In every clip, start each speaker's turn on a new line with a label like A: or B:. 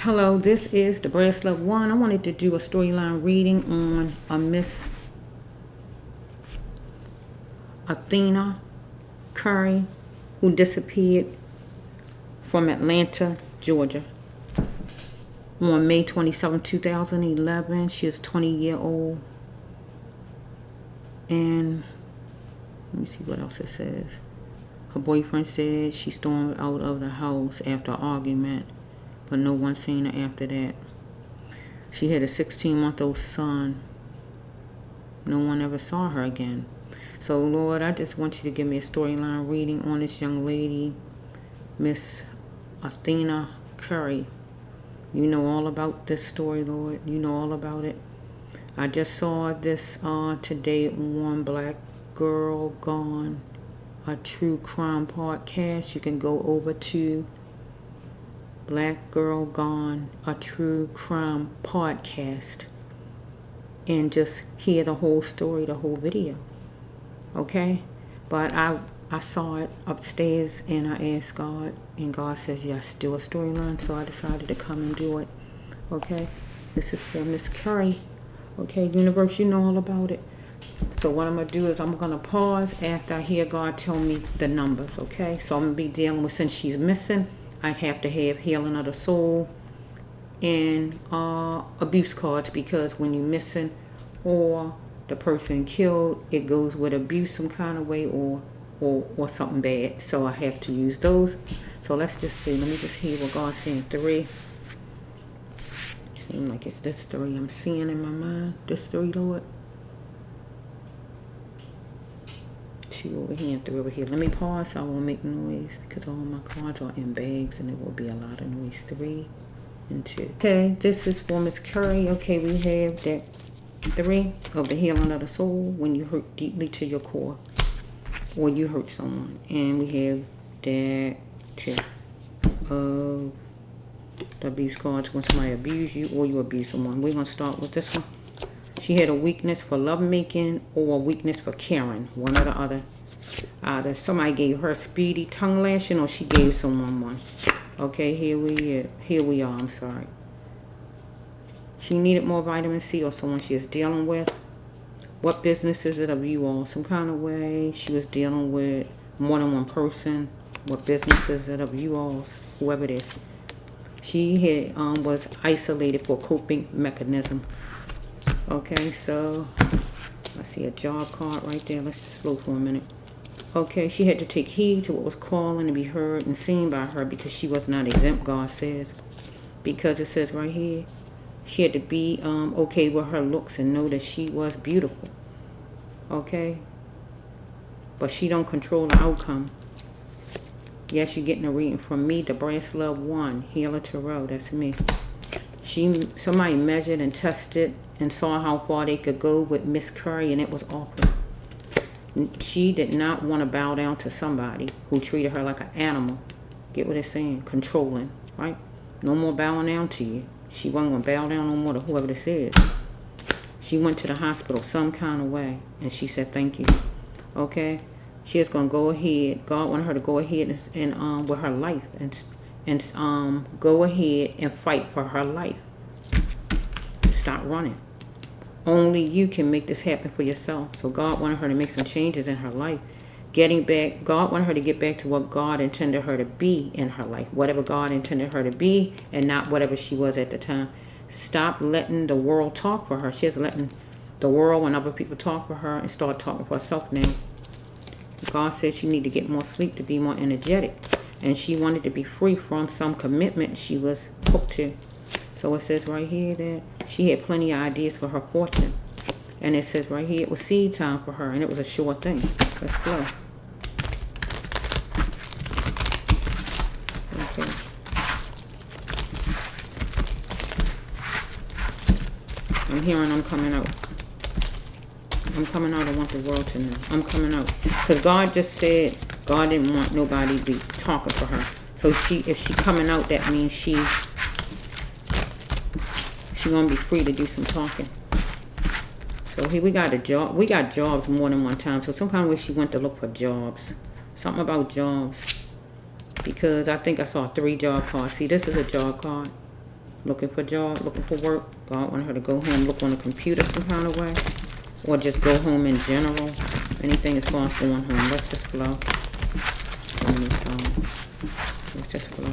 A: Hello, this is Debraas Love 1. I wanted to do a storyline reading on a Miss Athena Curry who disappeared from Atlanta, Georgia on May 27, 2011. She is 20-year-old. And let me see what else it says. Her boyfriend said she stormed out of the house after an argument, but no one seen her after that. She had a 16-month-old son. No one ever saw her again. So, Lord, I just want you to give me a storyline reading on this young lady, Miss Athena Curry. You know all about this story, Lord. You know all about it. I just saw this today on Black Girl Gone, a true crime podcast. You can go over to Black Girl Gone, a true crime podcast, and just hear the whole story, the whole video. Okay? But I saw it upstairs and I asked God, and God says yes, do a storyline, so I decided to come and do it. Okay? This is for Miss Curry. Okay, universe, you know all about it. So what I'm going to do is I'm going to pause after I hear God tell me the numbers. Okay? So I'm going to be dealing with, since she's missing, I have to have healing of the soul and abuse cards, because when you're missing or the person killed, it goes with abuse some kind of way or something bad. So I have to use those. So let's just see. Let me just hear what God's saying. 3. Seems like it's this 3 I'm seeing in my mind. This 3, Lord. 2 over here and 3 over here. Let me pause so I won't make noise, because all my cards are in bags and there will be a lot of noise. 3 and 2. Okay, this is for Miss Curry. Okay, we have that 3 of the healing of the soul, when you hurt deeply to your core or you hurt someone. And we have that 2 of the abuse cards, when somebody abuse you or you abuse someone. We're going to start with this one. She had a weakness for lovemaking or a weakness for caring, one or the other. Either somebody gave her speedy tongue lashing or she gave someone one. Okay, here we are. I'm sorry. She needed more vitamin C, or someone she is dealing with. What business is it of you all? Some kind of way she was dealing with more than one person. What business is it of you all? Whoever it is. She had was isolated for coping mechanism. Okay, so I see a job card right there. Let's just float for a minute. Okay, she had to take heed to what was calling and be heard and seen by her, because she was not exempt, God says. Because it says right here, she had to be okay with her looks and know that she was beautiful. Okay? But she don't control the outcome. Yes, you're getting a reading from me, Debraas Love 1, Healer Tarot. That's me. Somebody measured and tested and saw how far they could go with Miss Curry, and it was awful. She did not want to bow down to somebody who treated her like an animal. Get what it's saying? Controlling, right? No more bowing down to you. She wasn't going to bow down no more to whoever this is. She went to the hospital some kind of way, and she said thank you. Okay? She is going to go ahead. God wanted her to go ahead and with her life and go ahead and fight for her life. Stop running. Only you can make this happen for yourself. So God wanted her to make some changes in her life. God wanted her to get back to what God intended her to be in her life. Whatever God intended her to be, and not whatever she was at the time. Stop letting the world talk for her. She is letting the world and other people talk for her, and start talking for herself now. God said she needed to get more sleep to be more energetic. And she wanted to be free from some commitment she was hooked to. So it says right here that she had plenty of ideas for her fortune. And it says right here it was seed time for her, and it was a sure thing. Let's flow. Okay. I'm hearing I'm coming out. I'm coming out. I want the world to know. I'm coming out. Because God just said God didn't want nobody to be talking for her. So if she coming out, that means she's going to be free to do some talking. So here we got a job. We got jobs more than one time. So some kind of way she went to look for jobs. Something about jobs. Because I think I saw 3 job cards. See, this is a job card. looking for a job, looking for work. God wanted her to go home, look on the computer some kind of way. Or just go home in general. Anything as far as going home. Let's just flow. Let's just flow.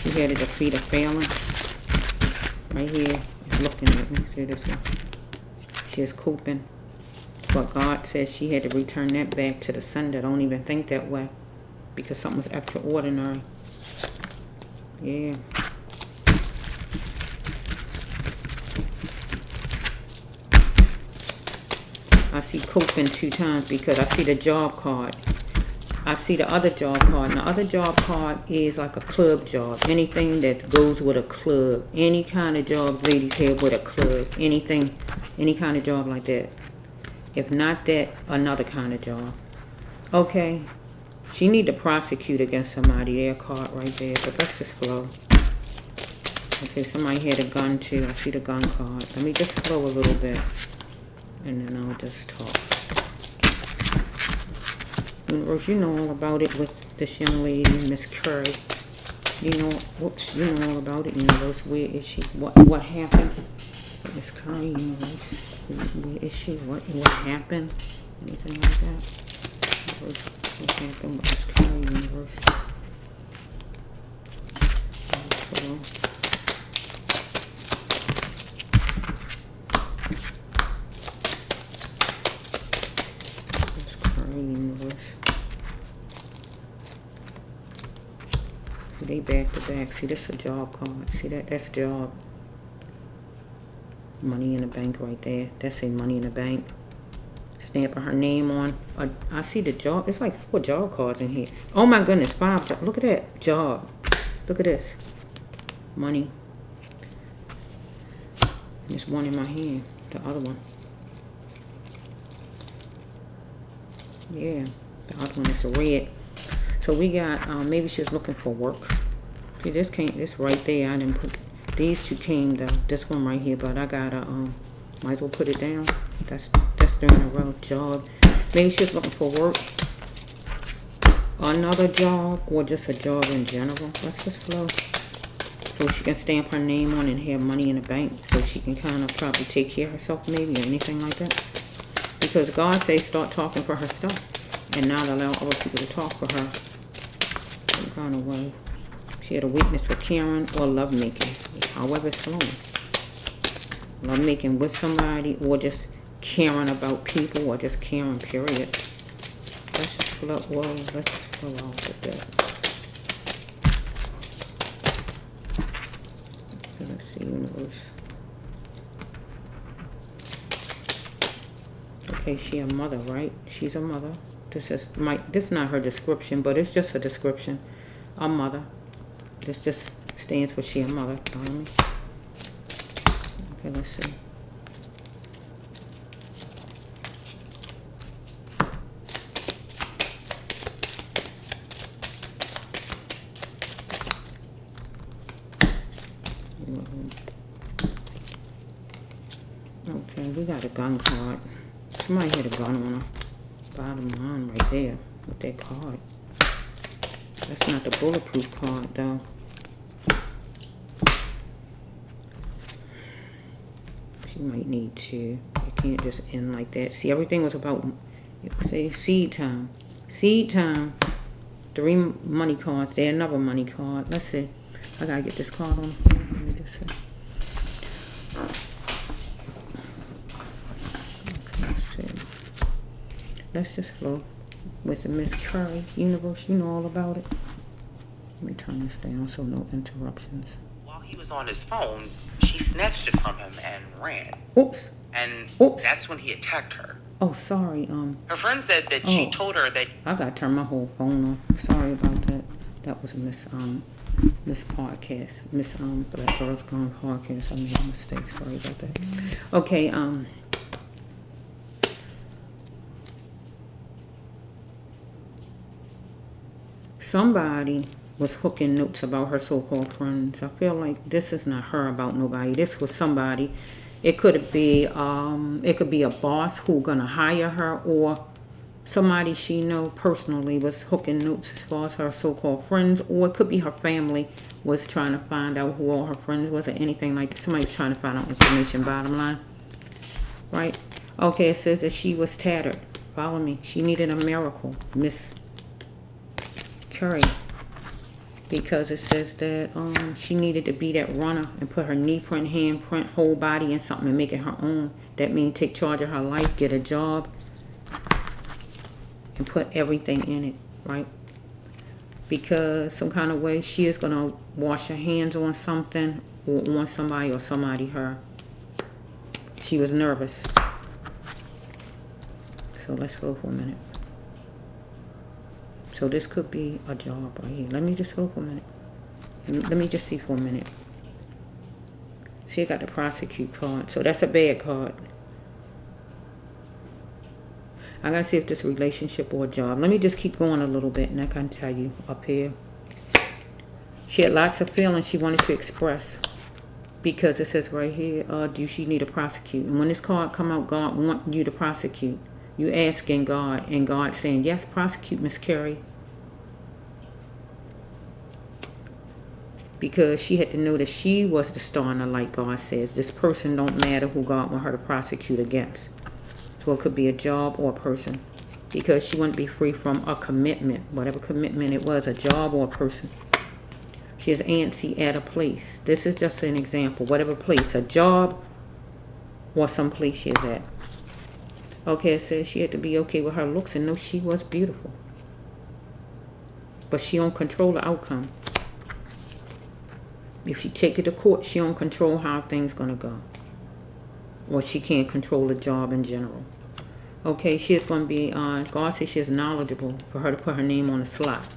A: She had to defeat a failing. Right here. It's looking at me. See this one? She is cooping. But God says she had to return that back to the sender. Don't even think that way. Because something was extraordinary. Yeah. I see cooping 2 times because I see the job card. I see the other job card. And the other job card is like a club job. Anything that goes with a club. Any kind of job ladies have with a club. Anything, any kind of job like that. If not that, another kind of job. Okay. She need to prosecute against somebody. Their card right there. But let's just flow. I see somebody had a gun too. I see the gun card. Let me just flow a little bit. And then I'll just talk. Universe, you know all about it with this young lady, Miss Curry. You know, whoops, you know all about it, Universe. Where is she? What happened? Miss Curry, Universe. Where is she? What happened? Anything like that? Universe, what happened with Miss Curry, Universe? Hello. Universe. See, they back to back. See, this is a job card. See that? That's job. Money in the bank right there. That's a money in the bank. Stamping her name on. I see the job. It's like 4 job cards in here. Oh my goodness, 5 jobs. Look at that job. Look at this. Money. And there's one in my hand. The other one. Yeah, the other one is red. So we got, maybe she's looking for work. See, this right there, I didn't put, these 2 came though. This one right here, but I gotta, might as well put it down. That's 3 in a row. Job. Maybe she's looking for work. Another job, or just a job in general. Let's just flow. So she can stamp her name on and have money in the bank. So she can kind of probably take care of herself maybe, or anything like that. Because God says start talking for her stuff and not allow other people to talk for her. Some kind of way. She had a weakness for caring or lovemaking. However it's flowing. Lovemaking with somebody or just caring about people or just caring, period. Let's just flow. Whoa, let's just flow off with that. Let's see, Universe. Okay, she a mother, right? She's a mother. This is not her description, but it's just a description. A mother. This just stands for she a mother. Follow me? Okay, let's see. Okay, we got a gun card. Somebody had a gun on her. Bottom line right there with that card. That's not the bulletproof card though. She might need to. It can't just end like that. See, everything was about, say, seed time. Seed time. 3 money cards. There, another money card. Let's see. I gotta get this card on. Let me just see. Let's just flow with the Miss Curry. Universe, you know all about it. Let me turn this down so no interruptions.
B: While he was on his phone, she snatched it from him and ran.
A: Oops.
B: And
A: Oops.
B: that's when he attacked her.
A: Oh, sorry.
B: Her friend said that she told her that...
A: I gotta turn my whole phone on. Sorry about that. That was a Miss Podcast. Miss Black Girls Gone Podcast. I made a mistake. Sorry about that. Okay, somebody was hooking notes about her so-called friends. I feel like this is not her about nobody. This was somebody. It could be a boss who gonna hire her, or somebody she know personally was hooking notes as far as her so-called friends, or it could be her family was trying to find out who all her friends was or anything like that. Somebody was trying to find out information, bottom line. Right? Okay, it says that she was tattered. Follow me. She needed a miracle, Miss Curry. Because it says that she needed to be that runner and put her knee print, hand print, whole body in something and make it her own. That means take charge of her life, get a job, and put everything in it, right? Because some kind of way she is going to wash her hands on something or on somebody or somebody her. She was nervous. So let's go for a minute. So this could be a job right here. Let me just go for a minute. Let me just see for a minute. See, I got the prosecute card. So that's a bad card. I gotta see if this relationship or a job. Let me just keep going a little bit and I can tell you up here. She had lots of feelings she wanted to express. Because it says right here, do she need to prosecute? And when this card come out, God want you to prosecute. You asking God, and God saying, yes, prosecute, Miss Curry. Because she had to know that she was the star in the light, God says. This person don't matter who God want her to prosecute against. So it could be a job or a person. Because she wanted to be free from a commitment. Whatever commitment it was, a job or a person. She is antsy at a place. This is just an example. Whatever place, a job or some place she is at. Okay, it says she had to be okay with her looks and know she was beautiful. But she don't control the outcome. If she take it to court, she don't control how things gonna go. Or she can't control the job in general. Okay, she is gonna be God says she is knowledgeable for her to put her name on the slot.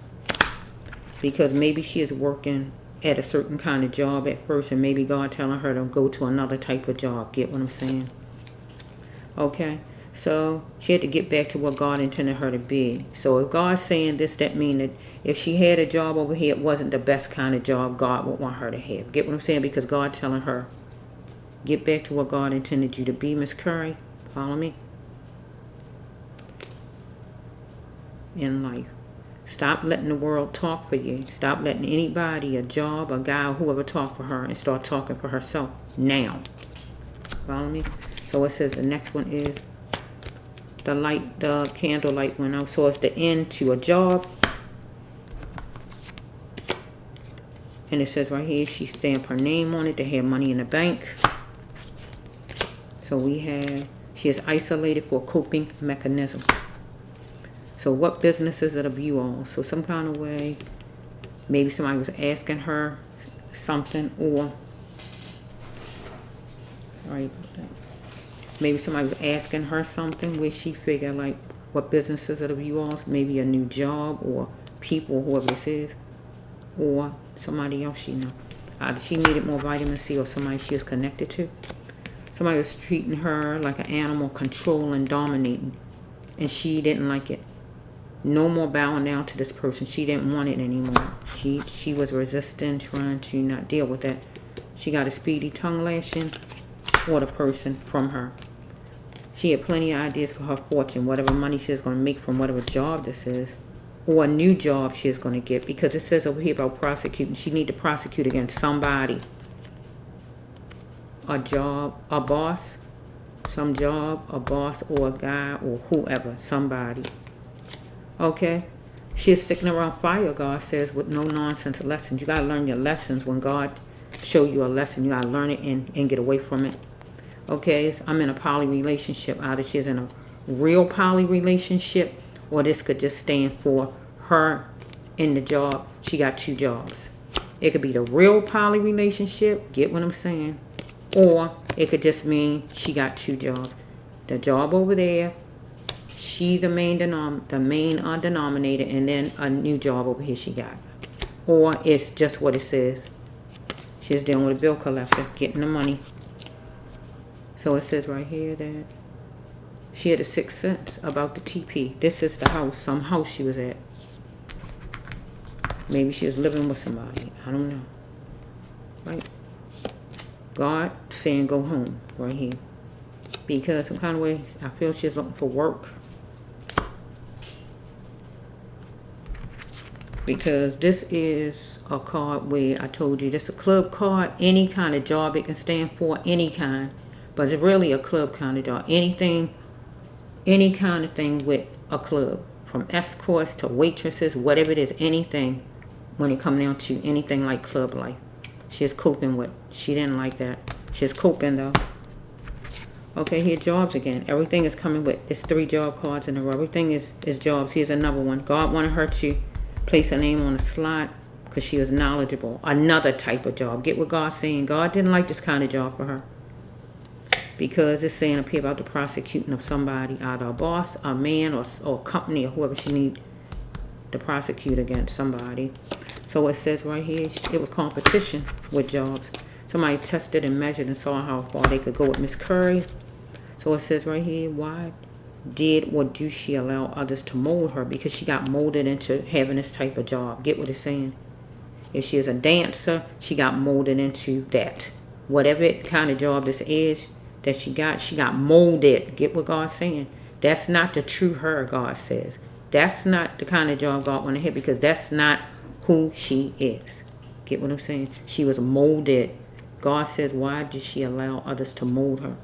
A: Because maybe she is working at a certain kind of job at first, and maybe God telling her to go to another type of job. Get what I'm saying? Okay. So she had to get back to what God intended her to be. So if God's saying this, that means that if she had a job over here, it wasn't the best kind of job God would want her to have. Get what I'm saying? Because God telling her, get back to what God intended you to be, Miss Curry. Follow me? In life. Stop letting the world talk for you. Stop letting anybody, a job, a guy, or whoever talk for her, and start talking for herself now. Follow me? So it says the next one is the light, the candle light went out. So it's the end to a job. And it says right here, she stamped her name on it to have money in the bank. So we have, she is isolated for a coping mechanism. So what business is it of you all? So some kind of way, maybe somebody was asking her something, or, sorry about that. Maybe somebody was asking her something where she figured like, what business is it of you all? Maybe a new job or people, whoever this is, or somebody else she know. Either she needed more vitamin C or somebody she is connected to. Somebody was treating her like an animal, controlling, dominating, and she didn't like it. No more bowing down to this person. She didn't want it anymore. She was resisting, trying to not deal with that. She got a speedy tongue lashing for the person from her. She had plenty of ideas for her fortune, whatever money she is going to make from whatever job this is, or a new job she is going to get, because it says over here about prosecuting. She need to prosecute against somebody. A job, a boss, some job, a boss, or a guy, or whoever, somebody. Okay? She is sticking around fire, God says, with no nonsense lessons. You got to learn your lessons. When God show you a lesson, you got to learn it and get away from it. Okay, I'm in a poly relationship. Either she's in a real poly relationship, or this could just stand for her in the job. She got two jobs. It could be the real poly relationship, get what I'm saying, or it could just mean she got two jobs. The job over there, she the main denominator, and then a new job over here she got. Or it's just what it says. She's dealing with a bill collector, getting the money. So it says right here that she had a sixth sense about the TP. This is the house, some house she was at. Maybe she was living with somebody. I don't know. Right? God saying go home right here. Because some kind of way, I feel she's looking for work. Because this is a card where I told you this is a club card. Any kind of job it can stand for, any kind. But it's really a club kind of job. Anything, any kind of thing with a club. From escorts to waitresses, whatever it is, anything. When it comes down to anything like club life. She's coping with. She didn't like that. She's coping though. Okay, here jobs again. Everything is coming with. It's 3 job cards in a row. Everything is jobs. Here's another one. God wanted her to place her name on a slot because she was knowledgeable. Another type of job. Get what God's saying. God didn't like this kind of job for her. Because it's saying up here about the prosecuting of somebody, either a boss, a man, or a company, or whoever she need to prosecute against somebody. So it says right here, it was competition with jobs. Somebody tested and measured and saw how far they could go with Miss Curry. So it says right here, why did or do she allow others to mold her? Because she got molded into having this type of job. Get what it's saying? If she is a dancer, she got molded into that. Whatever kind of job this is that she got molded. Get what God's saying? That's not the true her, God says. That's not the kind of job God want to have, because that's not who she is. Get what I'm saying? She was molded. God says, why did she allow others to mold her?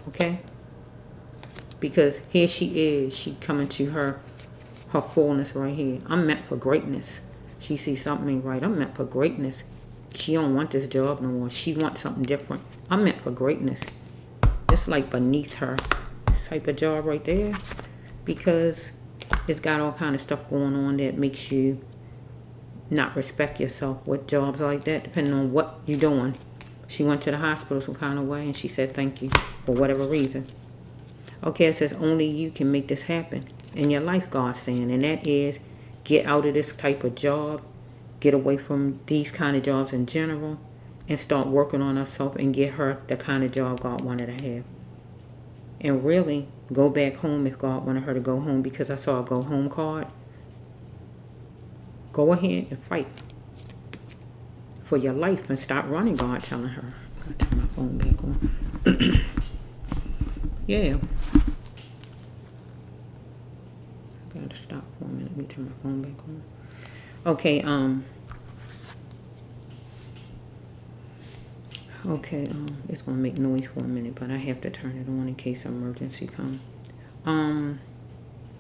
A: Okay? Because here she is. She coming to her fullness right here. I'm meant for greatness. She sees something ain't right. I'm meant for greatness. She don't want this job no more. She wants something different. I'm meant for greatness. It's like beneath her. This type of job right there. Because it's got all kind of stuff going on that makes you not respect yourself with jobs like that, depending on what you're doing. She went to the hospital some kind of way and she said thank you for whatever reason. Okay, it says only you can make this happen in your life, God's saying. And that is get out of this type of job. Get away from these kind of jobs in general. And start working on herself and get her the kind of job God wanted to have. And really go back home if God wanted her to go home, because I saw a go home card. Go ahead and fight for your life and stop running, God telling her. I'm going to turn my phone back on. Yeah. I got to stop for a minute. Let me turn my phone back on. Okay, it's going to make noise for a minute, but I have to turn it on in case an emergency comes.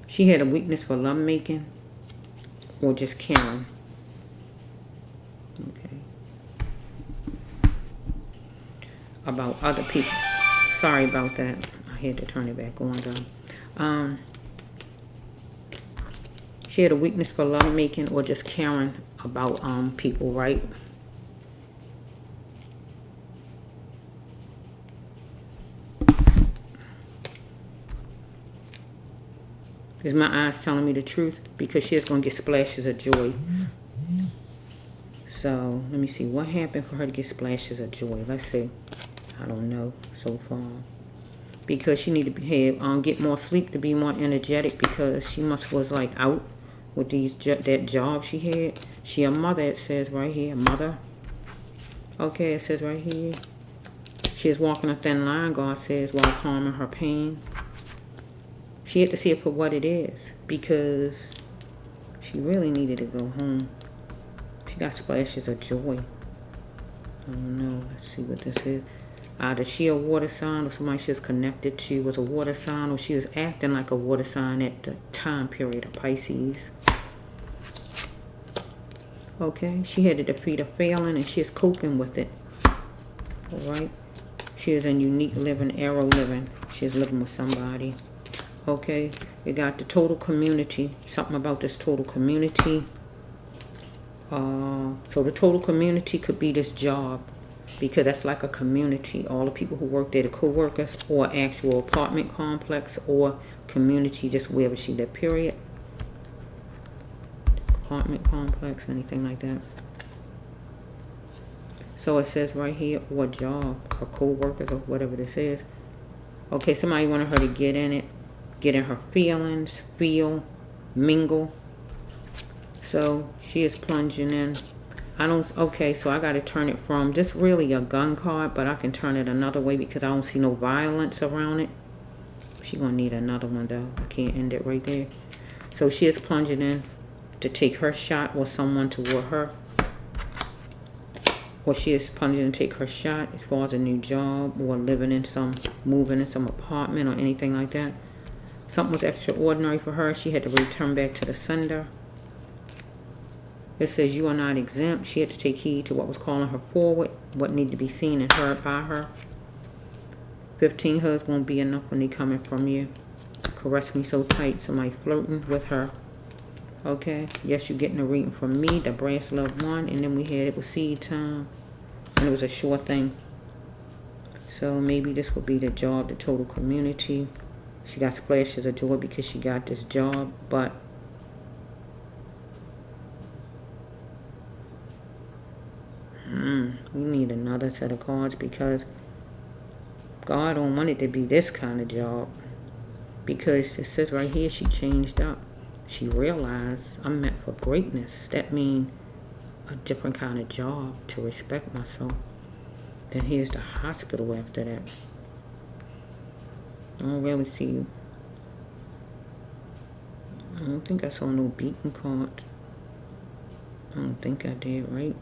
A: She had a weakness for lovemaking or just caring. Okay. About other people. Sorry about that. I had to turn it back on, though. She had a weakness for lovemaking or just caring about people, right? Is my eyes telling me the truth? Because she's going to get splashes of joy. So, let me see. What happened for her to get splashes of joy? Let's see. I don't know so far. Because she needed to have, get more sleep to be more energetic, because she was like out with that job she had. She a mother, it says right here. Mother. Okay, it says right here. She is walking a thin line, God says, while calming her pain. She had to see it for what it is, because she really needed to go home. She got splashes of joy. I don't know. Let's see what this is. Either she a water sign or somebody she's connected to was a water sign, or she was acting like a water sign at the time period of Pisces. Okay, she had to defeat a failing and she's coping with it. Alright. She is in unique living, arrow living. She's living with somebody. Okay, we got the total community. Something about this total community. So the total community could be this job, because that's like a community. All the people who work there, the co-workers, or actual apartment complex, or community, just wherever she lived, period. Apartment complex, anything like that. So it says right here, or job, or co-workers, or whatever this is. Okay, somebody wanted her to get in it. Get in her feelings, feel, mingle. So she is plunging in. Okay, so I got to turn it from, this really a gun card, but I can turn it another way because I don't see no violence around it. She going to need another one though. I can't end it right there. So she is plunging in to take her shot, or someone toward her, or she is planning to take her shot as far as a new job, or moving in some apartment or anything like that. Something was extraordinary for her. She had to return back to the sender. It says you are not exempt. She had to take heed to what was calling her forward, what needed to be seen and heard by her. 15 hugs won't be enough when they coming from you. Caress me so tight, somebody flirting with her. Okay, yes, you're getting a reading from me, Debraas Love 1, and then we had it was seed time, and it was a sure thing. So maybe this will be the job, the total community. She got splashes of joy because she got this job, but we need another set of cards because God don't want it to be this kind of job. Because it says right here she changed up. She realized I'm meant for greatness. That means a different kind of job to respect myself. Then here's the hospital after that. I don't really see you. I don't think I saw no beaten card. I don't think I did, right?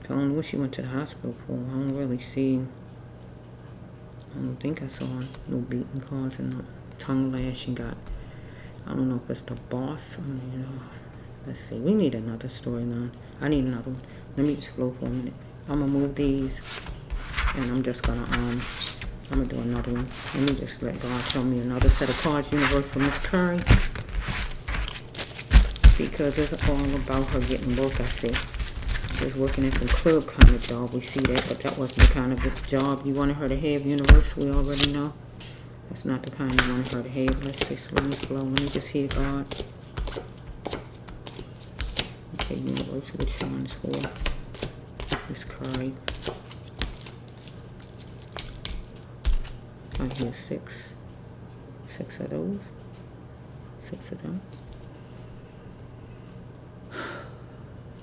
A: I don't know what she went to the hospital for. I don't really see. I don't think I saw no beaten cards and no tongue lashing got. I don't know if it's the boss. Let's see. We need another storyline. I need another one. Let me just flow for a minute. I'm gonna move these, and I'm just gonna I'm gonna do another one. Let me just let God show me another set of cards, universe, for Miss Curry, because it's all about her getting work. I see. She's working at some club kind of job. We see that, but that wasn't the kind of job you wanted her to have, universe. We already know. That's not the kind you wanted her to have. Let's just let me flow. Let me just hear God. Okay, universe, which one is for Miss Curry? I hear 6. 6 of those. 6 of them.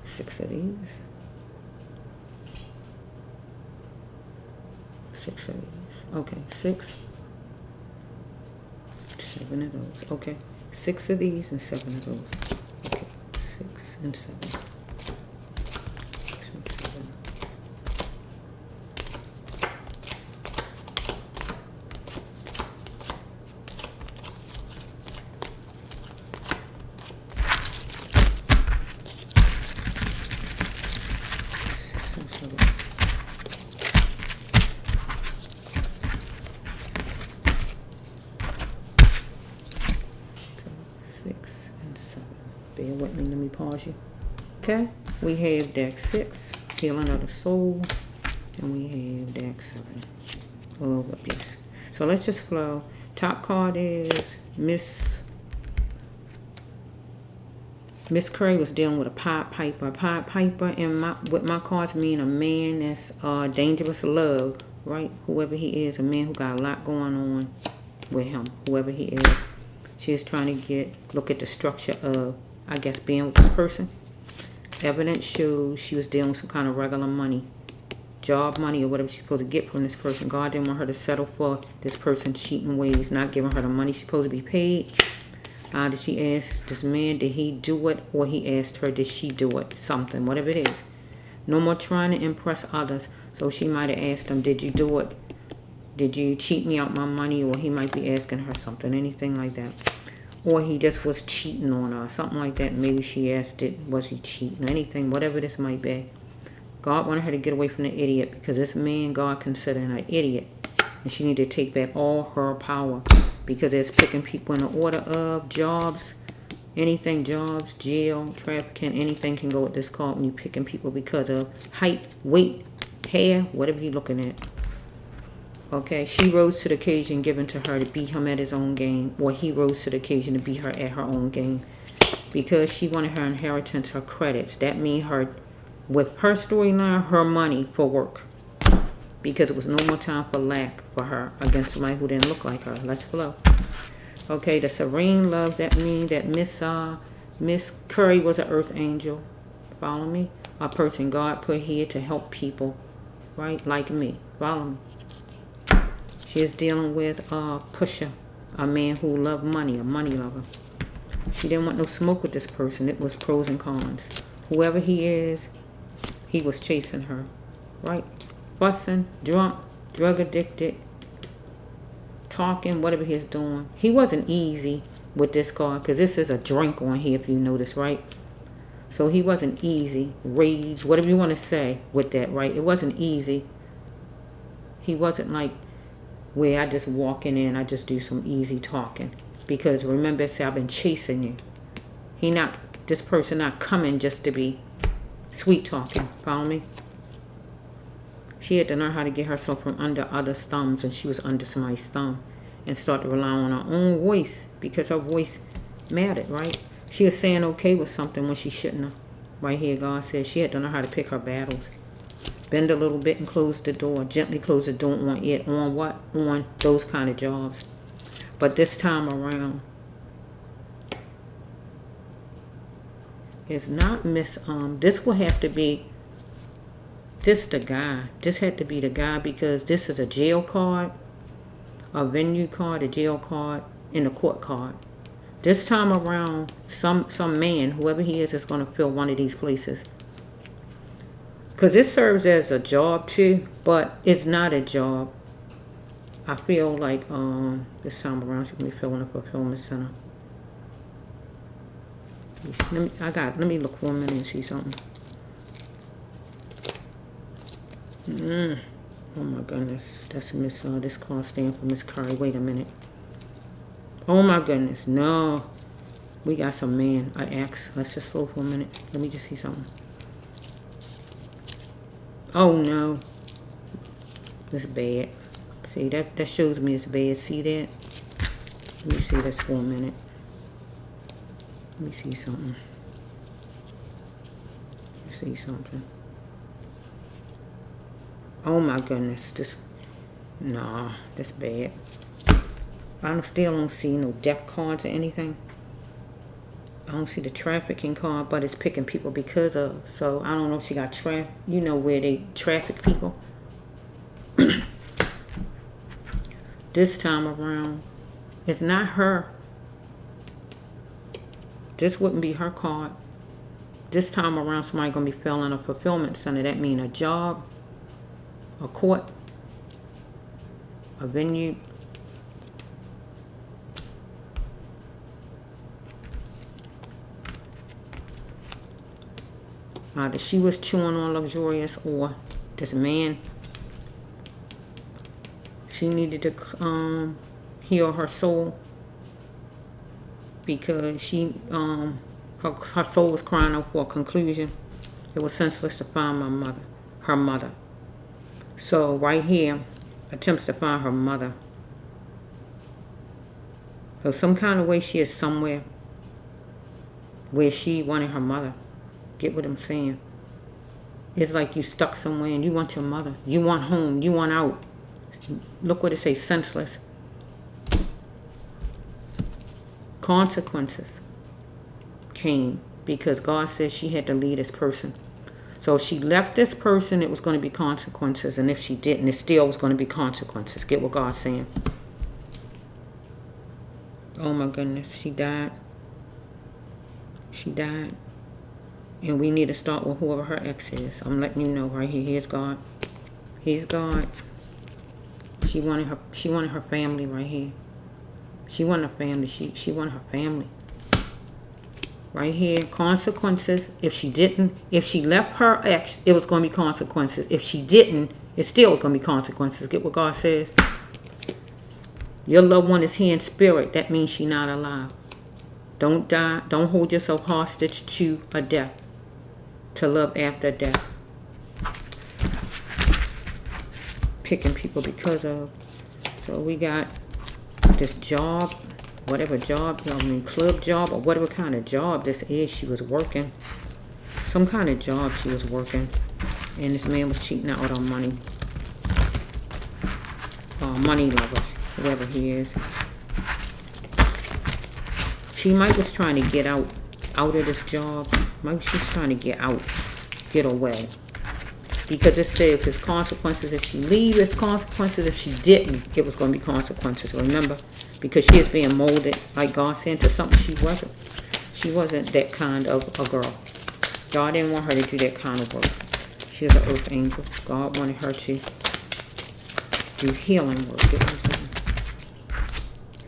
A: 6 of these. 6 of these. Okay, 6. 7 of those. Okay, 6 of these and 7 of those. Okay, 6 and 7. 6 and 7. Bear with me, let me pause you. Okay, we have deck 6, Healing of the Soul, and we have deck 7, Overbliss. So let's just flow. Top card is Miss Curry was dealing with a Pied Piper. A Pied Piper, and what my cards mean, a man that's dangerous love, right? Whoever he is, a man who got a lot going on with him, whoever he is. She is trying to look at the structure of, I guess, being with this person. Evidence shows she was dealing with some kind of regular money, job money, or whatever she's supposed to get from this person. God didn't want her to settle for this person's cheating ways, not giving her the money she's supposed to be paid. Did she ask this man, did he do it, or he asked her, did she do it? Something, whatever it is. No more trying to impress others. So she might have asked him, did you do it? Did you cheat me out my money? Or he might be asking her something, anything like that. Or he just was cheating on her, something like that. Maybe she asked it, was he cheating? Anything, whatever this might be. God wanted her to get away from the idiot, because this man God considered an idiot. And she needed to take back all her power, because it's picking people in the order of jobs, anything, jobs, jail, trafficking, anything can go with this card when you're picking people because of height, weight, hair, whatever you're looking at. Okay, she rose to the occasion given to her to beat him at his own game, or he rose to the occasion to beat her at her own game, because she wanted her inheritance, her credits. That means her, with her storyline, her money for work, because it was no more time for lack for her against somebody who didn't look like her. Let's flow. Okay, the serene love, that means that Miss Curry was an earth angel. Follow me? A person God put here to help people, right? Like me. Follow me. She is dealing with a pusher, a man who loved money, a money lover. She didn't want no smoke with this person. It was pros and cons. Whoever he is, he was chasing her. Right? Fussing, drunk, drug addicted, talking, whatever he's doing. He wasn't easy with this card because this is a drink on here if you notice, right? So he wasn't easy. Rage, whatever you want to say with that, right? It wasn't easy. He wasn't like where I just walk in, I just do some easy talking. Because remember, I said I've been chasing you. This person not coming just to be sweet talking. Follow me? She had to learn how to get herself from under others' thumbs when she was under somebody's thumb. And start to rely on her own voice. Because her voice mattered, right? She was saying okay with something when she shouldn't have. Right here, God says she had to learn how to pick her battles. Bend a little bit and close the door. Gently close the door on it. On what? On those kind of jobs. But this time around, it's not this will have to be, this the guy. This had to be the guy because this is a jail card, a venue card, a jail card, and a court card. This time around, some man, whoever he is going to fill one of these places. Because it serves as a job too, but it's not a job. I feel like this time around she's going to be filling a fulfillment center. Let me look for a minute and see something. Oh my goodness. That's Miss, this card stand for Miss Curry. Wait a minute. Oh my goodness. No. We got some man. I asked. Let's just flow for a minute. Let me just see something. Oh no. That's bad. See, that shows me it's bad. See that? Let me see this for a minute. Let me see something. Let me see something. Oh my goodness. Nah, that's bad. I still don't see no death cards or anything. I don't see the trafficking card, but it's picking people because of. So I don't know if she got you know where they traffic people. This time around, it's not her. This wouldn't be her card. This time around, somebody gonna be filling a fulfillment center. That means a job, a court, a venue. Either she was chewing on luxurious or this man, she needed to heal her soul because her soul was crying out for a conclusion. It was senseless to find her mother. So right here, attempts to find her mother. So some kind of way she is somewhere where she wanted her mother. Get what I'm saying? It's like you stuck somewhere and you want your mother. You want home. You want out. Look what it says, senseless. Consequences came because God said she had to leave this person. So if she left this person, it was going to be consequences. And if she didn't, it still was going to be consequences. Get what God's saying? Oh my goodness, she died. She died. And we need to start with whoever her ex is. I'm letting you know right here. Here's God. He's God. She wanted her family right here. She wanted her family. She wanted her family. Right here, consequences. If she left her ex, it was going to be consequences. If she didn't, it still was going to be consequences. Get what God says? Your loved one is here in spirit. That means she's not alive. Don't die. Don't hold yourself hostage to a death. To love after death. Picking people because of. So we got this job, whatever job, club job or whatever kind of job this is she was working. Some kind of job she was working. And this man was cheating out on money. Money lover, whoever he is. She might was trying to get out of this job. Maybe she's trying to get out, get away. Because it said if it's consequences if she leave, it's consequences if she didn't. It was going to be consequences, remember? Because she is being molded, like God said, into something she wasn't. She wasn't that kind of a girl. God didn't want her to do that kind of work. She is an earth angel. God wanted her to do healing work. It was,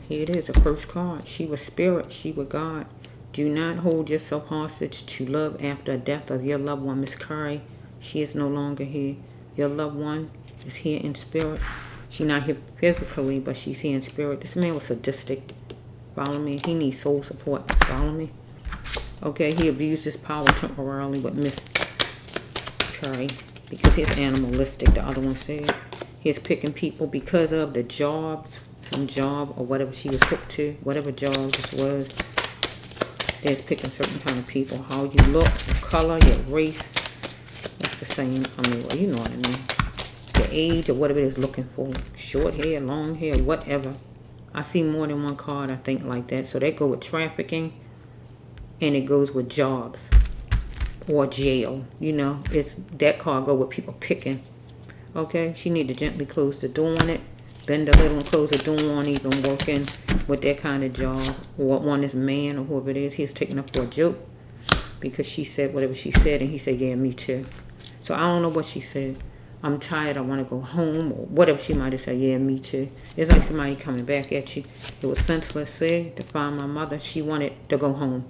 A: here it is, the first card. She was spirit. She was God. Do not hold yourself hostage to love after the death of your loved one, Miss Curry. She is no longer here. Your loved one is here in spirit. She's not here physically, but she's here in spirit. This man was sadistic. Follow me? He needs soul support. Follow me? Okay, he abused his power temporarily with Miss Curry because he's animalistic, the other one said. He's picking people because of the jobs, some job or whatever she was hooked to, whatever job this was. There's picking certain kind of people. How you look, your color, your race. That's the same. I mean, well, you know what I mean. Your age or whatever it is looking for. Short hair, long hair, whatever. I see more than one card, I think, like that. So they go with trafficking. And it goes with jobs. Or jail. You know, it's that card go with people picking. Okay? She need to gently close the door on it. Bend a little and close the door on even working with that kind of job. Or one is man or whoever it is. He's taking up for a joke. Because she said whatever she said. And he said, yeah, me too. So I don't know what she said. I'm tired. I want to go home. Or whatever she might have said. Yeah, me too. It's like somebody coming back at you. It was senseless said to find my mother. She wanted to go home.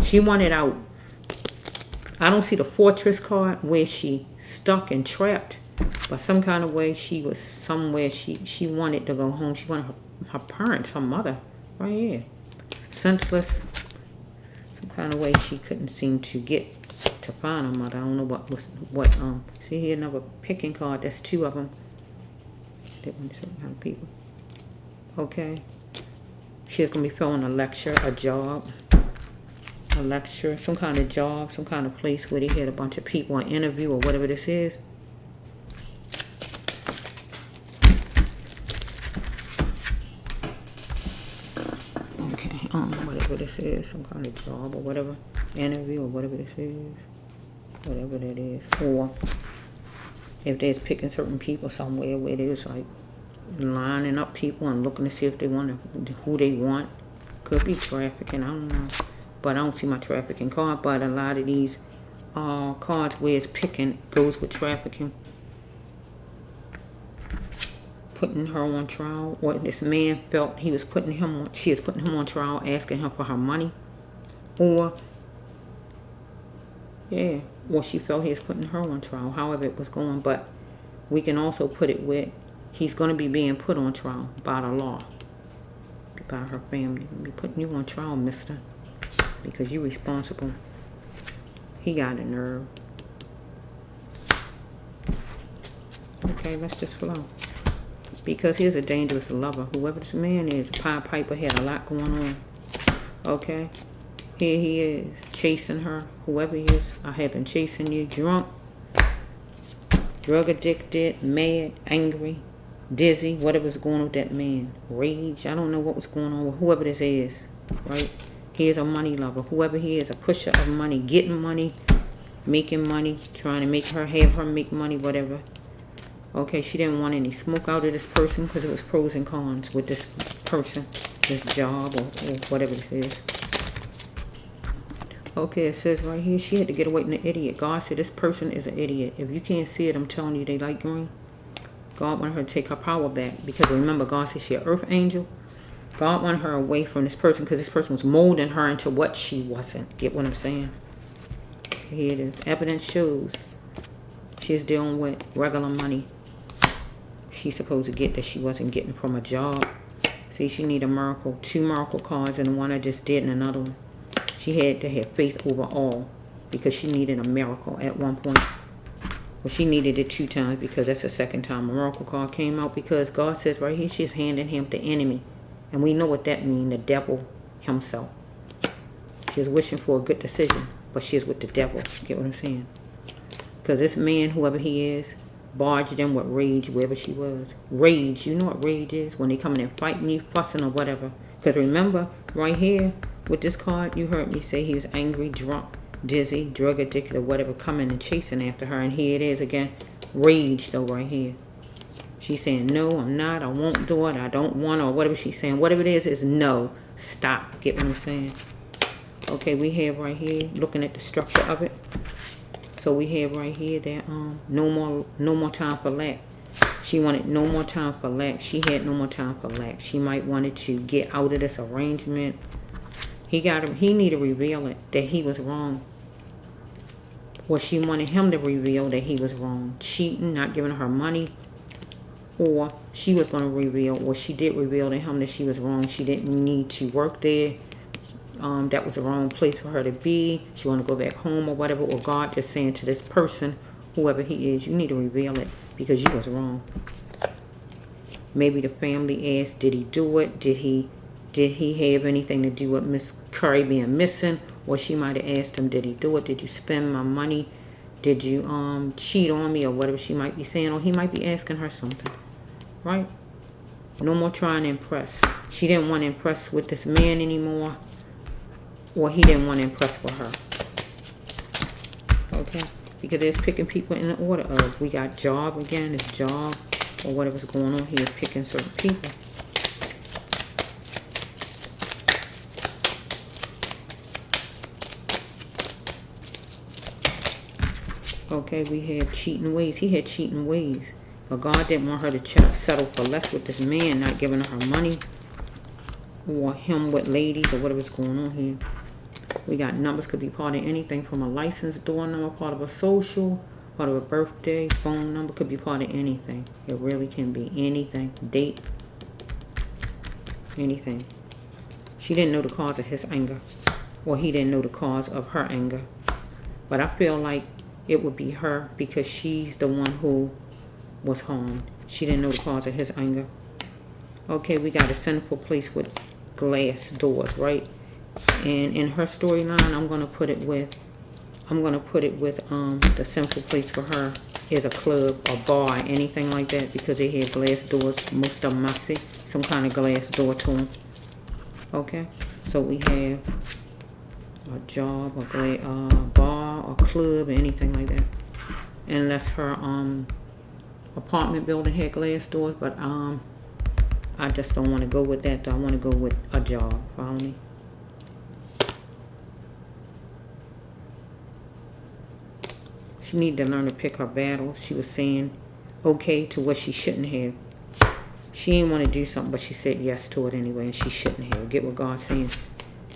A: She wanted out. I don't see the fortress card where she stuck and trapped. But some kind of way she was somewhere. She wanted to go home. She wanted her parents, her mother. Right here. Senseless. Some kind of way she couldn't seem to get to find her mother. I don't know what see here another picking card. That's two of them. Different certain kind of people. Okay. She's going to be filling a lecture, a job. A lecture, some kind of job, some kind of place where they had a bunch of people, an interview or whatever this is. Okay, whatever this is, some kind of job or whatever, interview or whatever this is, whatever that is. Or if they're picking certain people somewhere where there's like lining up people and looking to see if they want who they want. Could be trafficking, I don't know. But I don't see my trafficking card. But a lot of these cards where it's picking goes with trafficking. Putting her on trial. Or this man felt he was putting him on, she is putting him on trial, asking him for her money. Or, yeah, or she felt he was putting her on trial. However it was going. But we can also put it with, he's going to be being put on trial by the law. By her family. Be putting you on trial, mister. Because you're responsible. He got a nerve. Okay, let's just flow. Because he's a dangerous lover. Whoever this man is, Pied Piper had a lot going on. Okay? Here he is, chasing her. Whoever he is, I have been chasing you. Drunk. Drug addicted. Mad. Angry. Dizzy. Whatever's going on with that man. Rage. I don't know what was going on with whoever this is. Right? He is a money lover. Whoever he is, a pusher of money, getting money, making money, trying to make her have her make money, whatever. Okay, she didn't want any smoke out of this person because it was pros and cons with this person, this job or whatever this is. Okay, it says right here, she had to get away from the idiot. God said this person is an idiot. If you can't see it, I'm telling you, they like green. God wanted her to take her power back because remember, God said she's an earth angel. God wanted her away from this person because this person was molding her into what she wasn't. Get what I'm saying? Here it is. Evidence shows she's dealing with regular money she's supposed to get that she wasn't getting from a job. See, she need a miracle. 2 miracle cards and the one I just did and another one. She had to have faith over all because she needed a miracle at one point. Well, she needed it 2 times because that's the second time a miracle card came out because God says right here she's handing him the enemy. And we know what that means, the devil himself. She is wishing for a good decision, but she is with the devil. Get what I'm saying? Because this man, whoever he is, barged in with rage wherever she was. Rage, you know what rage is? When they come in and fighting you, fussing or whatever. Because remember, right here, with this card, you heard me say he was angry, drunk. dizzy, drug addicted, or whatever, coming and chasing after her. And here it is again. Rage, though, right here. She's saying, no, I'm not. I won't do it. I don't want to, or whatever she's saying. Whatever it is no. Stop. Get what I'm saying? Okay, we have right here, looking at the structure of it. So we have right here that no more time for lack. She wanted no more time for lack. She had no more time for lack. She might wanted to get out of this arrangement. He need to reveal it, that he was wrong. Or she wanted him to reveal that he was wrong. Cheating, not giving her money. Or she was going to reveal, or she did reveal to him that she was wrong. She didn't need to work there. That was the wrong place for her to be. She want to go back home or whatever. Or God just saying to this person, whoever he is, you need to reveal it because you was wrong. Maybe the family asked, did he do it? Did he have anything to do with Miss Curry being missing? Or she might have asked him, did he do it? Did you spend my money? Did you cheat on me? Or whatever she might be saying. Or he might be asking her something. Right? No more trying to impress. She didn't want to impress with this man anymore. Or he didn't want to impress with her. Okay? Because there's picking people in the order of. We got job again. It's job. Or whatever's going on here. Picking certain people. Okay, we have cheating ways. He had cheating ways. But God didn't want her to settle for less with this man. Not giving her money. Or him with ladies. Or whatever's going on here. We got numbers, could be part of anything from a licensed door number, part of a social, part of a birthday, phone number, could be part of anything. It really can be anything. Date, anything. She didn't know the cause of his anger, or he didn't know the cause of her anger. But I feel like it would be her because she's the one who was harmed. She didn't know the cause of his anger. Okay, we got a sinful place with glass doors, right? And in her storyline, I'm gonna put it with the simple place for her is a club, a bar, anything like that, because they have glass doors. Most of them I see some kind of glass door to them. Okay, so we have a job, a bar, a club, anything like that. Unless her apartment building had glass doors, but I just don't want to go with that. Though. I want to go with a job. Follow me? She needed to learn to pick her battles. She was saying okay to what she shouldn't have. She didn't want to do something, but she said yes to it anyway, and she shouldn't have. Get what God's saying.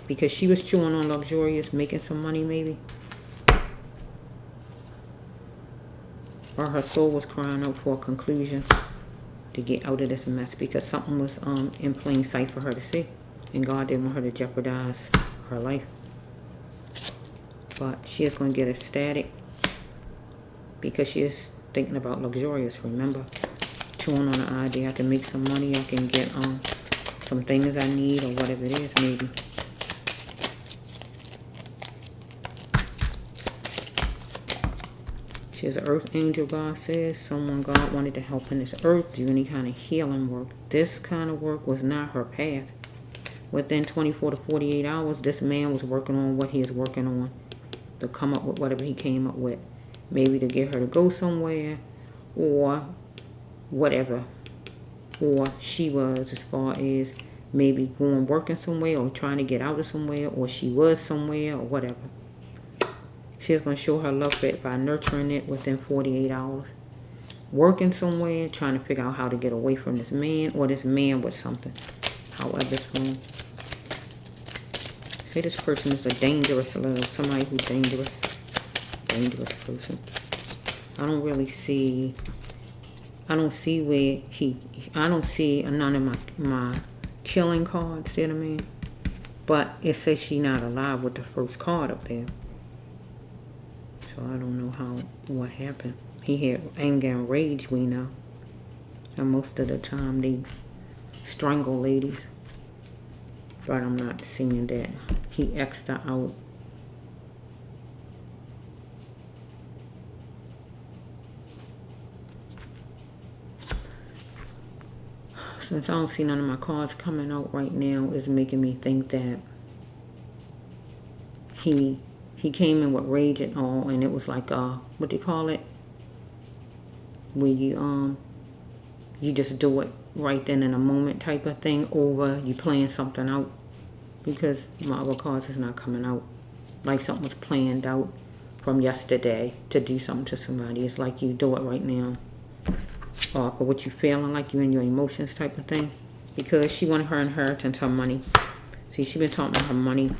A: Because she was chewing on luxurious, making some money maybe. Or her soul was crying out for a conclusion to get out of this mess because something was in plain sight for her to see. And God didn't want her to jeopardize her life. But she is going to get ecstatic. Because she is thinking about luxurious, remember? Chewing on the idea I can make some money, I can get some things I need or whatever it is, maybe. She is an earth angel, God says. Someone God wanted to help in this earth do any kind of healing work. This kind of work was not her path. Within 24 to 48 hours, this man was working on what he is working on to come up with whatever he came up with. Maybe to get her to go somewhere or whatever. Or she was as far as maybe going working somewhere or trying to get out of somewhere or she was somewhere or whatever. She's going to show her love for it by nurturing it within 48 hours. Working somewhere, trying to figure out how to get away from this man or this man with something. However it's from. Say this person is a dangerous love. Somebody who's dangerous. Dangerous person. I don't really see. I don't see where I don't see none of my killing cards. See what I mean? But it says she not alive with the first card up there. So I don't know what happened. He had anger and rage, we know. And most of the time they strangle ladies. But I'm not seeing that. He X'd her out. Since I don't see none of my cards coming out right now, it's making me think that he he came in with rage and all, and it was like what do you call it? Where you just do it right then in a moment type of thing, over you playing something out, because my other cards is not coming out. Like something was planned out from yesterday to do something to somebody. It's like you do it right now. Or for what you feeling like, you in your emotions type of thing. Because she wanted her inheritance, her money. See, she been talking about her money.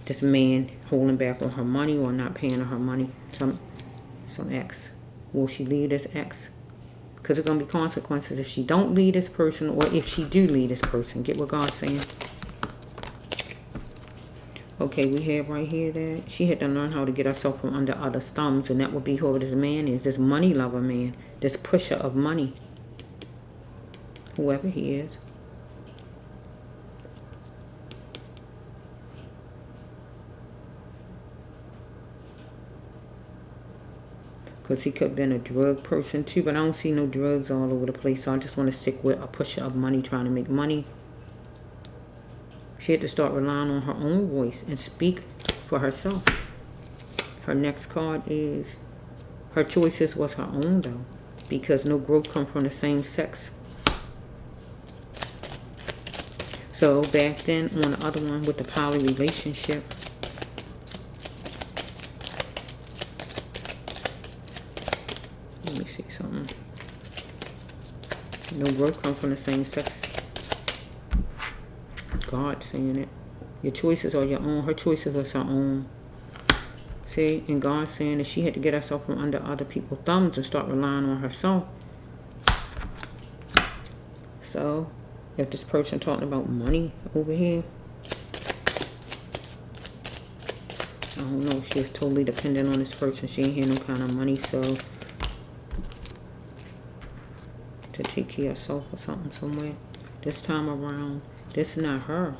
A: This man holding back on her money or not paying her money. Some ex. Will she leave this ex? Because there's going to be consequences if she don't leave this person, or if she do leave this person. Get what God's saying? Okay, we have right here that she had to learn how to get herself from under others' thumbs, and that would be whoever this man is, this money lover man, this pusher of money, whoever he is. Because he could have been a drug person too, but I don't see no drugs all over the place, so I just want to stick with a pusher of money, trying to make money. She had to start relying on her own voice and speak for herself. Her next card is, her choices was her own though, because no growth comes from the same sex. So back then on the other one with the poly relationship, let me see something. No growth comes from the same sex. God saying it. Your choices are your own. Her choices was her own. See, and God saying that she had to get herself from under other people's thumbs and start relying on herself. So, if this person talking about money over here, I don't know. She is totally dependent on this person. She ain't had no kind of money, so to take care of herself or something somewhere. This time around, this is not her.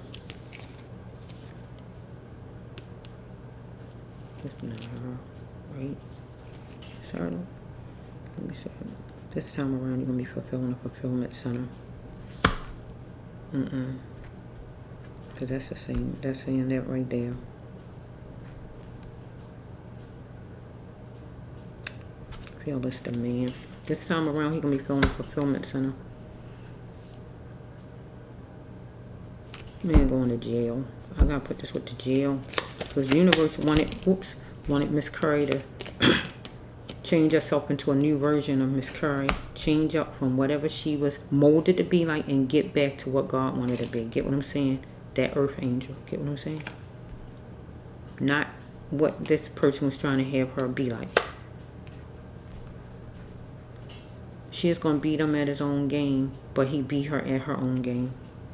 A: This is not her, right? Sorry. Let me see. This time around, you're going to be fulfilling a fulfillment center. Because that's the same. That's saying that right there. Feel this the man. This time around, he's going to be filling a fulfillment center. Man going to jail. I gotta put this with the jail. Because the universe wanted Miss Curry to change herself into a new version of Miss Curry. Change up from whatever she was molded to be like and get back to what God wanted to be. Get what I'm saying? That earth angel. Get what I'm saying? Not what this person was trying to have her be like. She is going to beat him at his own game, but he beat her at her own game.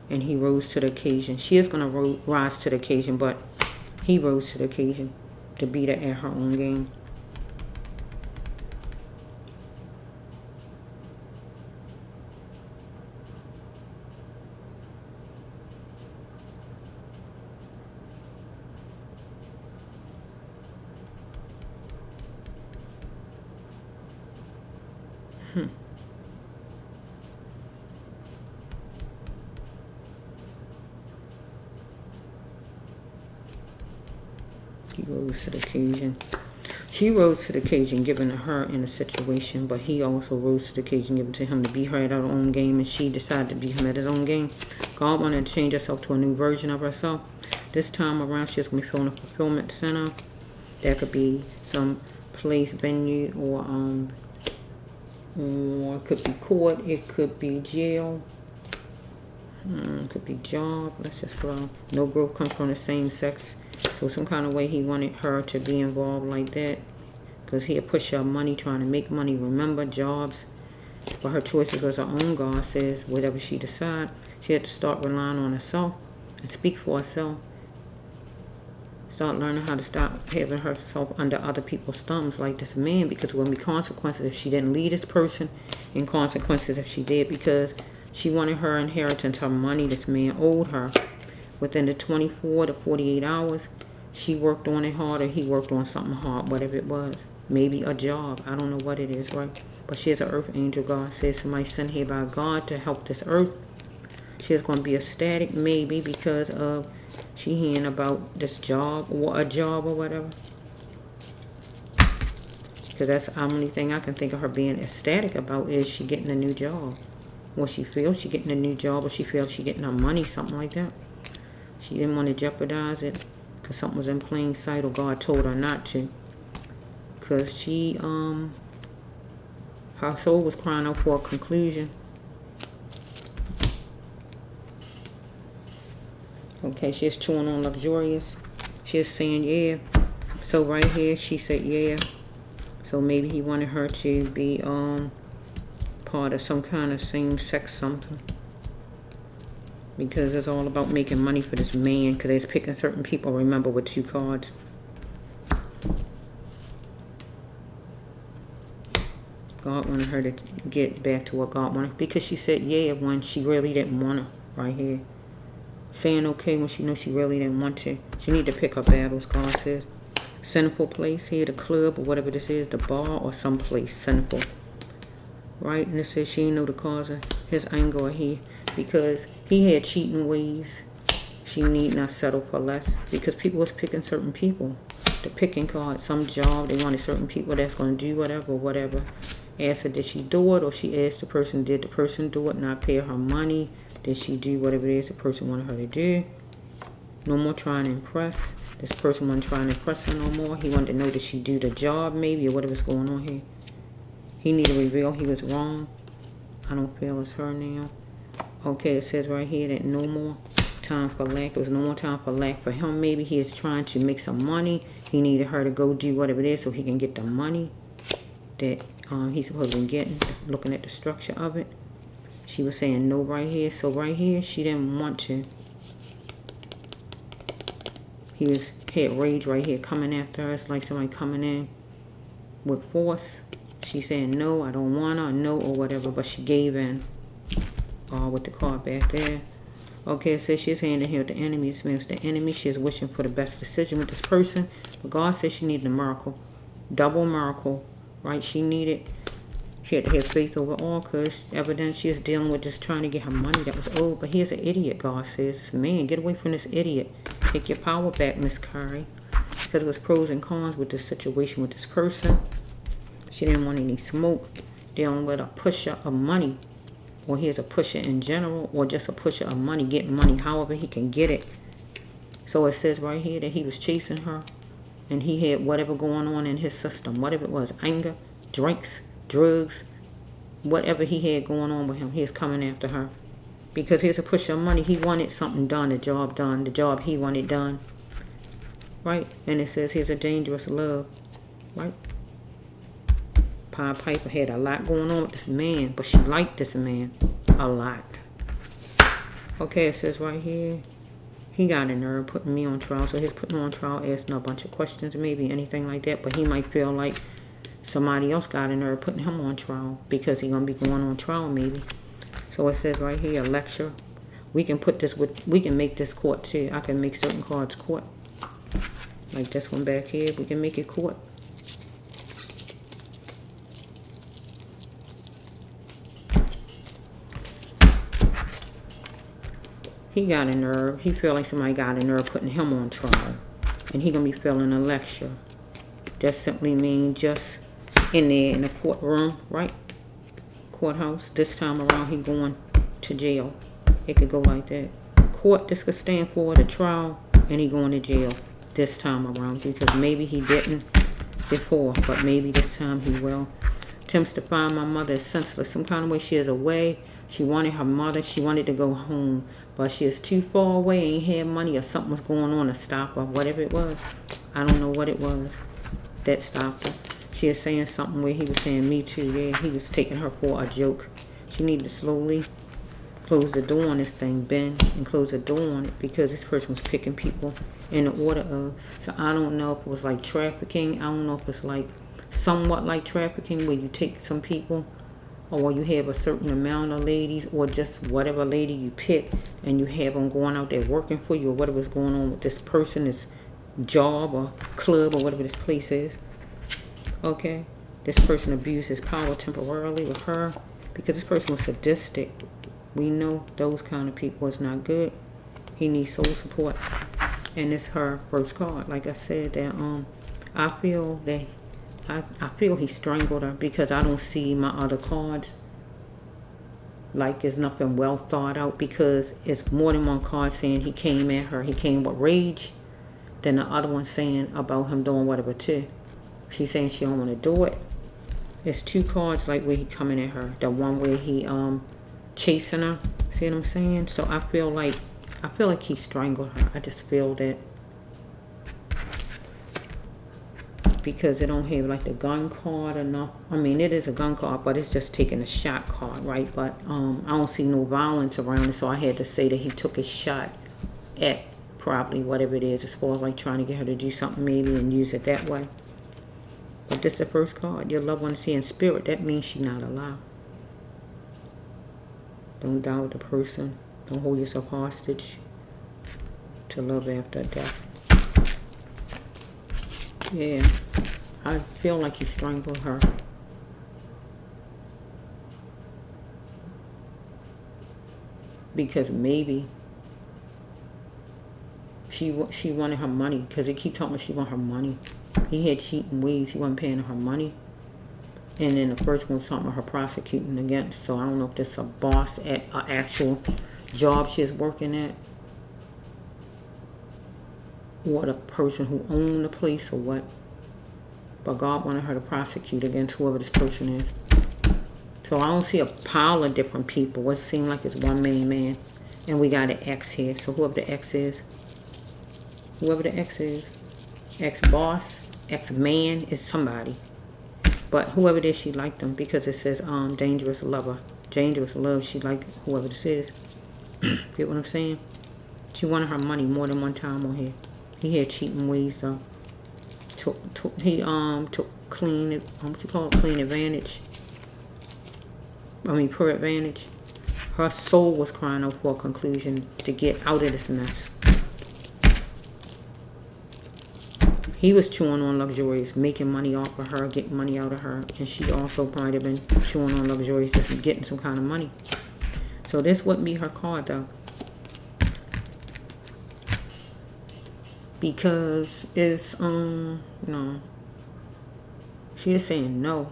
A: And he rose to the occasion. She is going to rise to the occasion, but he rose to the occasion to beat her at her own game. He rose to the occasion. She rose to the occasion given to her in a situation, but he also rose to the occasion given to him to beat her at her own game, and she decided to beat him at his own game. God wanted to change herself to a new version of herself. This time around, she's going to be filling a fulfillment center. That could be some place, venue, or it could be court, it could be jail, it could be job. Let's just flow. No growth comes from the same sex. So some kind of way he wanted her to be involved like that. Because he'll push her money, trying to make money. Remember, jobs. But her choices was her own. God says, whatever she decide, she had to start relying on herself and speak for herself. Start learning how to stop having herself under other people's thumbs like this man. Because there will be consequences if she didn't leave this person. And consequences if she did. Because she wanted her inheritance, her money this man owed her. Within the 24 to 48 hours, she worked on it hard, or he worked on something hard, whatever it was. Maybe a job. I don't know what it is, right? But she is an earth angel. God says somebody sent here by God to help this earth. She is going to be ecstatic, maybe, because of she hearing about this job or a job or whatever. Because that's the only thing I can think of her being ecstatic about is she getting a new job. Or she feels she getting a new job, or she feels she getting her money, something like that. She didn't want to jeopardize it because something was in plain sight, or God told her not to. Because she, her soul was crying out for a conclusion. Okay, she's chewing on luxurious. She's saying, yeah. So right here, she said, yeah. So maybe he wanted her to be part of some kind of same-sex something. Because it's all about making money for this man. Because they're picking certain people, remember, with 2 cards. God wanted her to get back to what God wanted. Because she said, yeah, when she really didn't want her. Right here. Saying okay when she knows she really didn't want to. She need to pick her battles, God says. Sinful place here, the club or whatever this is, the bar or someplace sinful. Right? And it says she didn't know the cause of his anger here. Because he had cheating ways. She need not settle for less. Because people was picking certain people. The picking card, some job, they wanted certain people that's going to do whatever. Asked her, did she do it? Or she asked the person, did the person do it, not pay her money? Did she do whatever it is the person wanted her to do? No more trying to impress. This person wasn't trying to impress her no more. He wanted to know, did she do the job maybe, or whatever's going on here. He needed to reveal he was wrong. I don't feel it's her now. Okay, it says right here that no more time for lack. There was no more time for lack for him. Maybe he is trying to make some money. He needed her to go do whatever it is so he can get the money that he's supposed to be getting. Looking at the structure of it. She was saying no right here. So right here, she didn't want to. He had rage right here coming after her. It's like somebody coming in with force. She's saying no, I don't want her, no, or whatever. But she gave in with the card back there. Okay, it says she's handing here the enemy. It means the enemy. She's wishing for the best decision with this person. But God says she needed a miracle. Double miracle. Right? She had to have faith over all because evidently she is dealing with just trying to get her money that was owed. But here's an idiot, God says. This man, get away from this idiot. Take your power back, Miss Curry. Because it was pros and cons with this situation with this person. She didn't want any smoke. Dealing with a pusher of money. Or here's a pusher in general. Or just a pusher of money. Getting money however he can get it. So it says right here that he was chasing her. And he had whatever going on in his system. Whatever it was. Anger. Drinks. Drugs. Whatever he had going on with him. He was coming after her. Because here's a pusher of money. He wanted something done. The job done. The job he wanted done. Right? And it says here's a dangerous love. Right? Pied Piper had a lot going on with this man. But she liked this man. A lot. Okay, it says right here. He got a nerve putting me on trial. So he's putting me on trial, asking a bunch of questions. Maybe anything like that. But he might feel like somebody else got a nerve putting him on trial. Because he's going to be going on trial maybe. So it says right here, a lecture. We can put this we can make this court too. I can make certain cards court. Like this one back here, we can make it court. He got a nerve. He feel like somebody got a nerve putting him on trial. And he going to be feeling a lecture. That simply means just in there in the courtroom, right? Courthouse. This time around, he going to jail. It could go like that. Court, this could stand for the trial, and he going to jail this time around because maybe he didn't before, but maybe this time he will. Attempts to find my mother is senseless. Some kind of way she is away. She wanted her mother. She wanted to go home, but she is too far away. Ain't had money or something was going on to stop her. Whatever it was, I don't know what it was that stopped her. She is saying something where he was saying me too. Yeah, he was taking her for a joke. She needed to slowly close the door on this thing, bend and close the door on it because this person was picking people in the order of. So I don't know if it was like trafficking. I don't know if it's like somewhat like trafficking where you take some people or you have a certain amount of ladies or just whatever lady you pick and you have them going out there working for you or whatever's going on with this person, this job or club or whatever this place is. Okay, this person abused his power temporarily with her because this person was sadistic. We know those kind of people is not good. He needs soul support. And it's her first card. Like I said, that I feel that I feel he strangled her because I don't see my other cards. Like it's nothing well thought out because it's more than one card saying he came at her. He came with rage. Then the other one saying about him doing whatever too. She's saying she don't want to do it. It's two cards like where he coming at her. The one where he chasing her. See what I'm saying? So I feel like he strangled her. I just feel that. Because it don't have like the gun card or no. I mean, it is a gun card, but it's just taking a shot card, right? But I don't see no violence around it, so I had to say that he took a shot at probably whatever it is, as far as like trying to get her to do something maybe and use it that way. But this is the first card. Your loved one is here in spirit. That means she's not alive. Don't doubt the person. Don't hold yourself hostage to love after death. Yeah, I feel like he strangled her. Because maybe she wanted her money. Because he keep talking about she want her money. He had cheating ways. He wasn't paying her money. And then the first one was talking about her prosecuting against. So I don't know if this is a boss at an actual job she's working at. Or the person who owned the place or what. But God wanted her to prosecute against whoever this person is. So I don't see a pile of different people. It seems like it's one main man. And we got an X here. So whoever the X is. Ex-boss, ex-man is somebody. But whoever it is, she liked them. Because it says dangerous lover. Dangerous love, she liked whoever this is. Get what I'm saying? She wanted her money more than one time on here. He had cheating ways though. He took clean, what you call it, clean advantage. Per advantage. Her soul was crying out for a conclusion to get out of this mess. He was chewing on luxuries, making money off of her, getting money out of her, and she also might have been chewing on luxuries, just getting some kind of money. So this wouldn't be her card though. Because it's, no. She is saying no.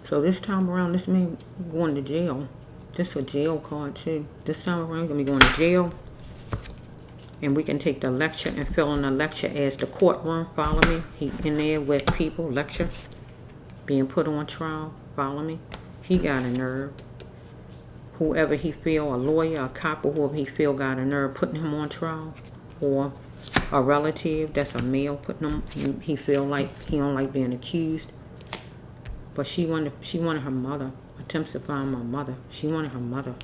A: So this time around, this man going to jail. This is a jail card too. This time around, going to be going to jail. And we can take the lecture and fill in the lecture as the courtroom. Follow me? He in there with people, lecture. Being put on trial. Follow me? He got a nerve. Whoever he feel, a lawyer, a cop, or whoever he feel got a nerve putting him on trial, or a relative that's a male putting him, he feel like he don't like being accused. But she wanted her mother. Attempts to find my mother. She wanted her mother.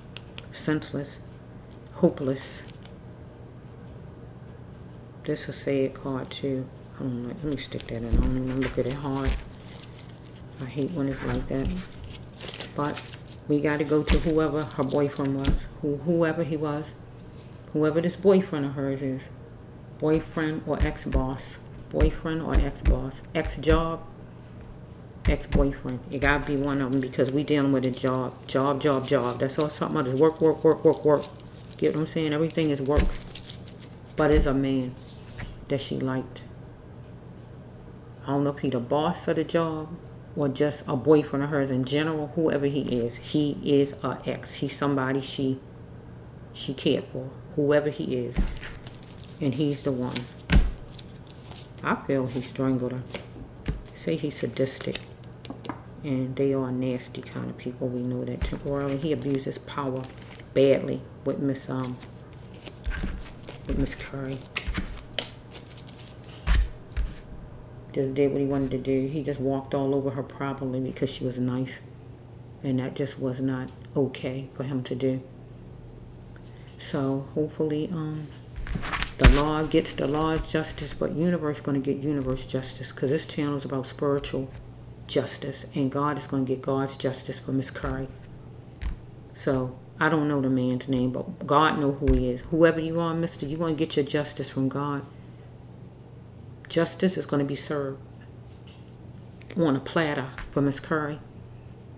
A: Senseless, hopeless. This is a sad card too. I don't know. Let me stick that in. I don't even look at it hard. I hate when it's like that. But we got to go to whoever her boyfriend was. Whoever he was. Whoever this boyfriend of hers is. Boyfriend or ex-boss. Boyfriend or ex-boss. Ex-job. Ex-boyfriend. It got to be one of them because we dealing with a job. Job. That's all something others. Work. Get what I'm saying? Everything is work. But it's a man that she liked. I don't know if he the boss of the job. Or just a boyfriend of hers in general, whoever he is a ex. He's somebody she cared for, whoever he is, and he's the one. I feel he strangled her. Say he's sadistic, and they are nasty kind of people. We know that temporarily he abuses power badly with Miss Curry. Just did what he wanted to do. He just walked all over her probably because she was nice. And that just was not okay for him to do. So hopefully the law gets the law's justice, but universe going to get universe justice because this channel is about spiritual justice. And God is going to get God's justice for Miss Curry. So I don't know the man's name, but God knows who he is. Whoever you are, mister, you're going to get your justice from God. Justice is going to be served on a platter for Miss Curry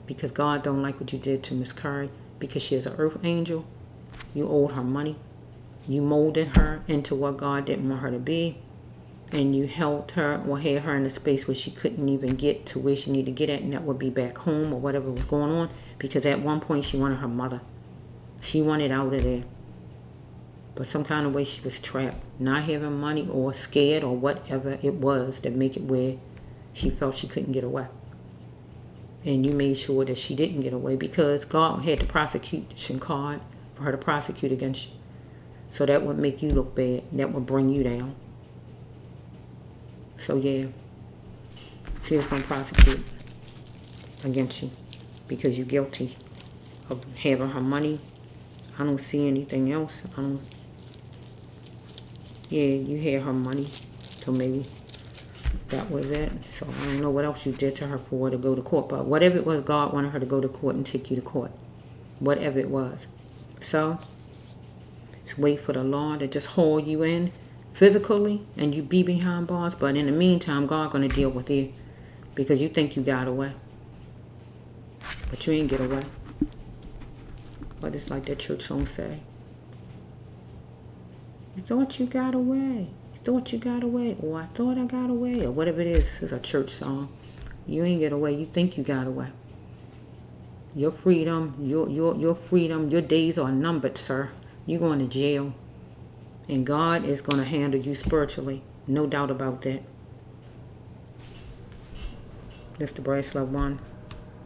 A: because God don't like what you did to Miss Curry because she is an earth angel. You owed her money. You molded her into what God didn't want her to be. and you helped her or had her in a space where she couldn't even get to where she needed to get at, and that would be back home or whatever was going on, because at one point she wanted her mother. She wanted out of there. But some kind of way she was trapped, not having money or scared or whatever it was that make it where she felt she couldn't get away. And you made sure that she didn't get away, because God had the prosecution card for her to prosecute against you. So that would make you look bad. That would bring you down. So yeah, she is going to prosecute against you because you're guilty of having her money. I don't see anything else. Yeah, you had her money, so maybe that was it. So I don't know what else you did to her for her to go to court. But whatever it was, God wanted her to go to court and take you to court. Whatever it was. So, just wait for the law to just haul you in physically and you be behind bars. But in the meantime, God going to deal with you because you think you got away. But you ain't get away. But it's like that church song say. You thought you got away. You thought you got away. Or I thought I got away. Or whatever it is. It's a church song. You ain't get away. You think you got away. Your freedom, your freedom, your days are numbered, sir. You're going to jail. And God is going to handle you spiritually. No doubt about that. That's Debraas Love 1.